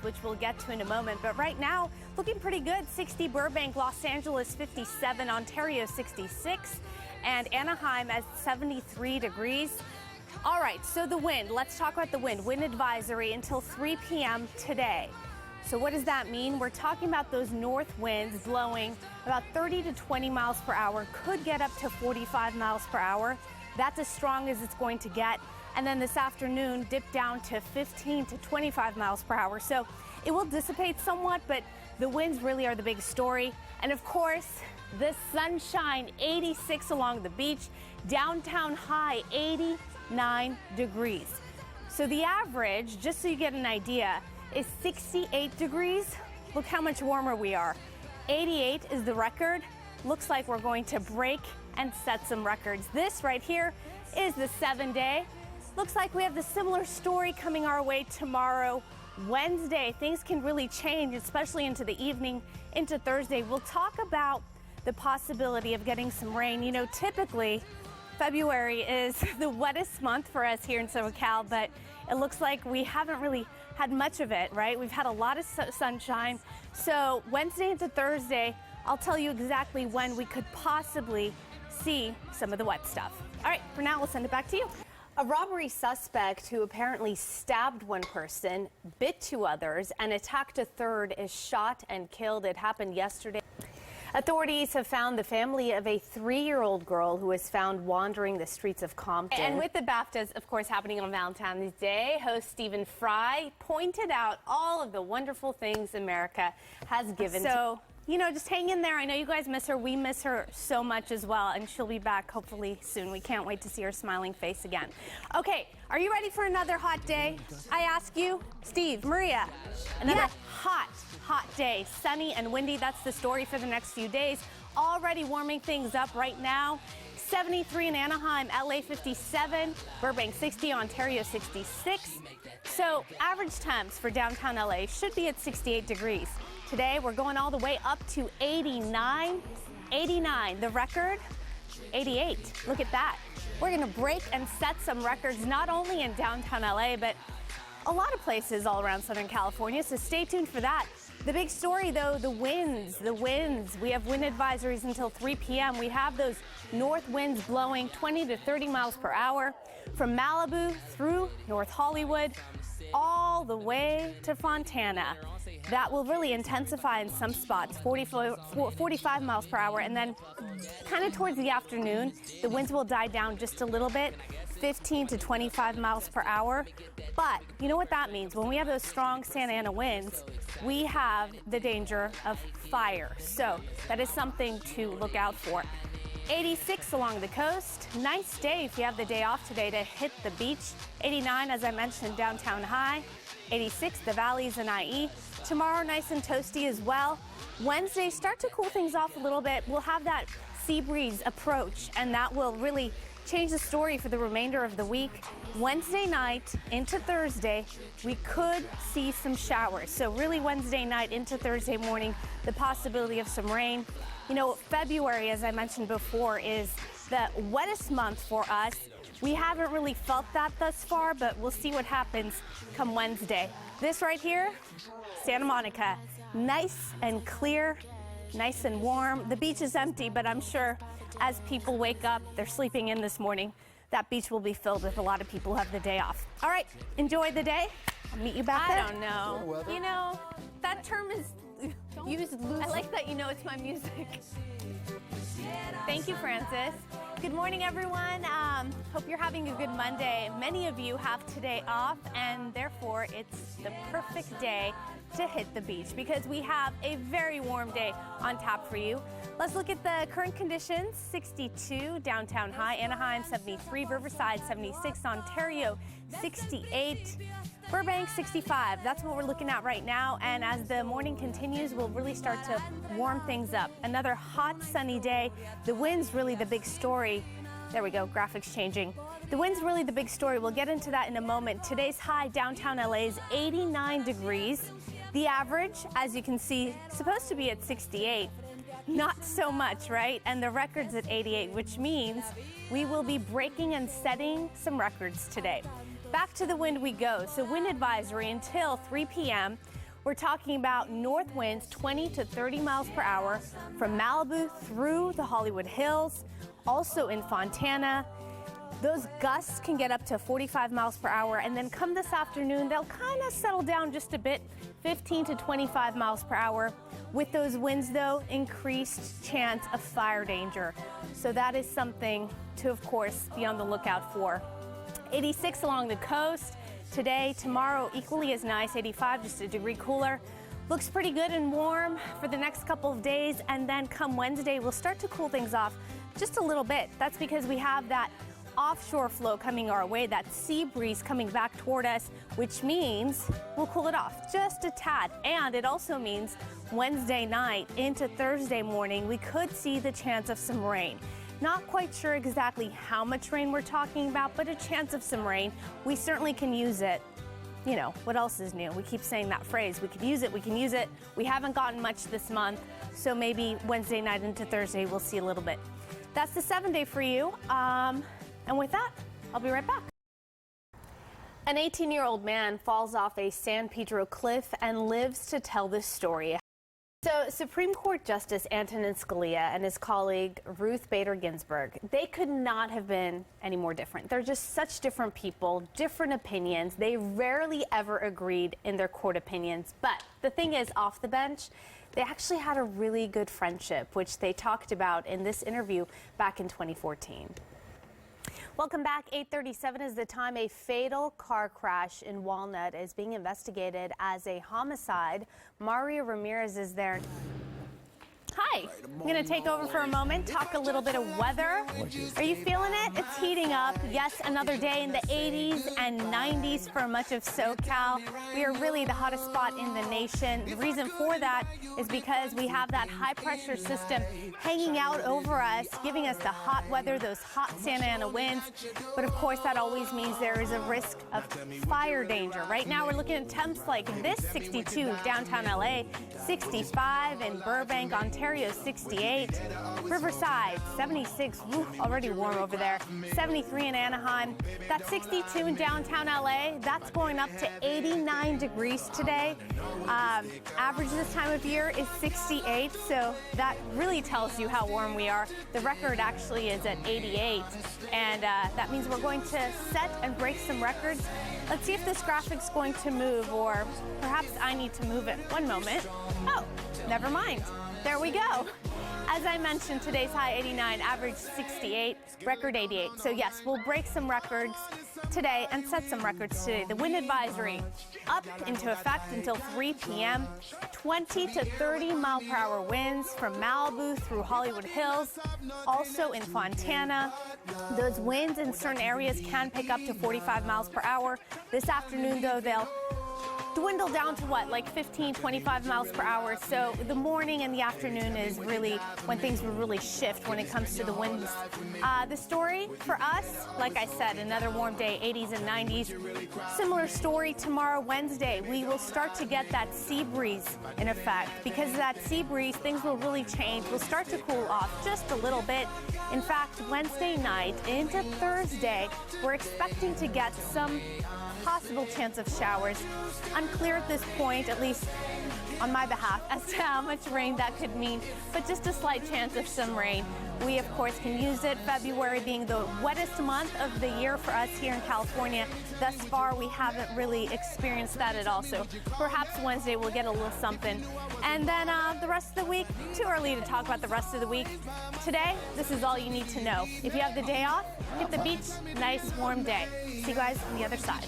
which we'll get to in a moment. But right now, looking pretty good. 60 Burbank, Los Angeles 57, Ontario 66, and Anaheim at 73 degrees. All right, so the wind. Let's talk about the wind. Wind advisory until 3 p.m. today. So what does that mean? We're talking about those north winds blowing about 30 to 20 miles per hour, could get up to 45 miles per hour. That's as strong as it's going to get. And then this afternoon, dip down to 15 to 25 miles per hour. So it will dissipate somewhat, but the winds really are the big story. And of course, the sunshine, 86 along the beach, downtown high, 89 degrees. So the average, just so you get an idea, is 68 degrees. Look how much warmer we are. 88 is the record. Looks like we're going to break and set some records. This right here is the 7-day. Looks like we have the similar story coming our way tomorrow, Wednesday. Things can really change, especially into the evening, into Thursday. We'll talk about the possibility of getting some rain. You know, typically February is the wettest month for us here in SoCal, but it looks like we haven't really had much of it, right? We've had a lot of sunshine. So Wednesday into Thursday, I'll tell you exactly when we could possibly see some of the wet stuff. All right, for now, we'll send it back to you. A robbery suspect who apparently stabbed one person, bit two others, and attacked a third is shot and killed. It happened yesterday. Authorities have found the family of a 3-year-old girl who was found wandering the streets of Compton. And with the BAFTAs, of course, happening on Valentine's Day, host Stephen Fry pointed out all of the wonderful things America has given. So, you know, just hang in there. I know you guys miss her. We miss her so much as well, and she'll be back hopefully soon. We can't wait to see her smiling face again. Okay, are you ready for another hot day? I ask you, Steve, Maria, another hot day, sunny and windy. That's the story for the next few days. Already warming things up right now. 73 in Anaheim, LA 57, Burbank 60, Ontario 66. So average temps for downtown LA should be at 68 degrees. Today we're going all the way up to 89. 89, the record, 88. Look at that. We're gonna break and set some records not only in downtown LA, but a lot of places all around Southern California, so stay tuned for that. The big story, though, the winds. We have wind advisories until 3 p.m. We have those north winds blowing 20 to 30 miles per hour from Malibu through North Hollywood all the way to Fontana. That will really intensify in some spots, 45 miles per hour, and then kind of towards the afternoon, the winds will die down just a little bit, 15 to 25 miles per hour. But you know what that means? When we have those strong Santa Ana winds, we have the danger of fire. So that is something to look out for. 86 along the coast. Nice day if you have the day off today to hit the beach. 89, as I mentioned, downtown high. 86, the valleys and IE. Tomorrow, nice and toasty as well. Wednesday, start to cool things off a little bit. We'll have that sea breeze approach, and that will really change the story for the remainder of the week. Wednesday night into Thursday, we could see some showers. So really Wednesday night into Thursday morning, the possibility of some rain. You know, February, as I mentioned before, is the wettest month for us. We haven't really felt that thus far, but we'll see what happens come Wednesday. This right here, Santa Monica, nice and clear, nice and warm. The beach is empty, but I'm sure as people wake up, they're sleeping in this morning, that beach will be filled with a lot of people who have the day off. All right, enjoy the day. I'll meet you back there. I don't know. You know, that term is used loosely. I like that you know it's my music. Thank you, Francis. Good morning, everyone. Hope you're having a good Monday. Many of you have today off, and therefore it's the perfect day to hit the beach because we have a very warm day on tap for you. Let's look at the current conditions. 62 downtown high, Anaheim 73, Riverside 76, Ontario 68, Burbank 65. That's what we're looking at right now. And as the morning continues, we'll really start to warm things up. Another hot, sunny day. The wind's really the big story. There we go, graphics changing. The wind's really the big story. We'll get into that in a moment. Today's high downtown LA is 89 degrees. The average, as you can see, supposed to be at 68. Not so much, right? And the record's at 88, which means we will be breaking and setting some records today. Back to the wind we go. So wind advisory until 3 p.m. We're talking about north winds 20 to 30 miles per hour from Malibu through the Hollywood Hills, also in Fontana. Those gusts can get up to 45 miles per hour, and then come this afternoon, they'll kind of settle down just a bit, 15 to 25 miles per hour. With those winds, though, increased chance of fire danger. So that is something to, of course, be on the lookout for. 86 along the coast. Today, tomorrow, equally as nice, 85, just a degree cooler. Looks pretty good and warm for the next couple of days, and then come Wednesday, we'll start to cool things off just a little bit. That's because we have that offshore flow coming our way, that sea breeze coming back toward us, which means we'll cool it off just a tad. And it also means Wednesday night into Thursday morning, we could see the chance of some rain. Not quite sure exactly how much rain we're talking about, but a chance of some rain. We certainly can use it. You know, what else is new? We keep saying that phrase. We could use it, we can use it. We haven't gotten much this month, so maybe Wednesday night into Thursday, we'll see a little bit. That's the 7-day for you. And with that, I'll be right back. An 18-year-old man falls off a San Pedro cliff and lives to tell this story. So Supreme Court Justice Antonin Scalia and his colleague Ruth Bader Ginsburg, they could not have been any more different. They're just such different people, different opinions. They rarely ever agreed in their court opinions. But the thing is, off the bench, they actually had a really good friendship, which they talked about in this interview back in 2014. Welcome back. 8:37 is the time. A fatal car crash in Walnut is being investigated as a homicide. Mario Ramirez is there. Hi. I'm going to take over for a moment, talk a little bit of weather. Are you feeling it? It's heating up. Yes, another day in the 80s and 90s for much of SoCal. We are really the hottest spot in the nation. The reason for that is because we have that high pressure system hanging out over us, giving us the hot weather, those hot Santa Ana winds. But of course, that always means there is a risk of fire danger. Right now, we're looking at temps like this, 62 downtown LA, 65 in Burbank, Ontario, 68, Riverside, 76, woo, already warm over there, 73 in Anaheim. That 62 in downtown LA, that's going up to 89 degrees today. Average this time of year is 68, so that really tells you how warm we are. The record actually is at 88, and that means we're going to set and break some records. Let's see if this graphic's going to move, or perhaps I need to move it. One moment. Oh, never mind. There we go. As I mentioned, today's high 89, average 68, record 88. So yes, we'll break some records today and set some records today. The wind advisory up into effect until 3 p.m. 20 to 30 mile per hour winds from Malibu through Hollywood Hills, also in Fontana. Those winds in certain areas can pick up to 45 miles per hour. This afternoon, though, they'll dwindle down to what, like 15, 25 miles per hour. So the morning and the afternoon is really when things will really shift when it comes to the winds. The story for us, like I said, another warm day, 80s and 90s. Similar story tomorrow, Wednesday. We will start to get that sea breeze in effect. Because of that sea breeze, things will really change. We'll start to cool off just a little bit. In fact, Wednesday night into Thursday, we're expecting to get some possible chance of showers. Unclear at this point, at least on my behalf, as to how much rain that could mean, but just a slight chance of some rain. We, of course, can use it. February being the wettest month of the year for us here in California. Thus far, we haven't really experienced that at all. So perhaps Wednesday we'll get a little something. And then the rest of the week, too early to talk about the rest of the week. Today, this is all you need to know. If you have the day off, hit the beach, nice warm day. See you guys on the other side.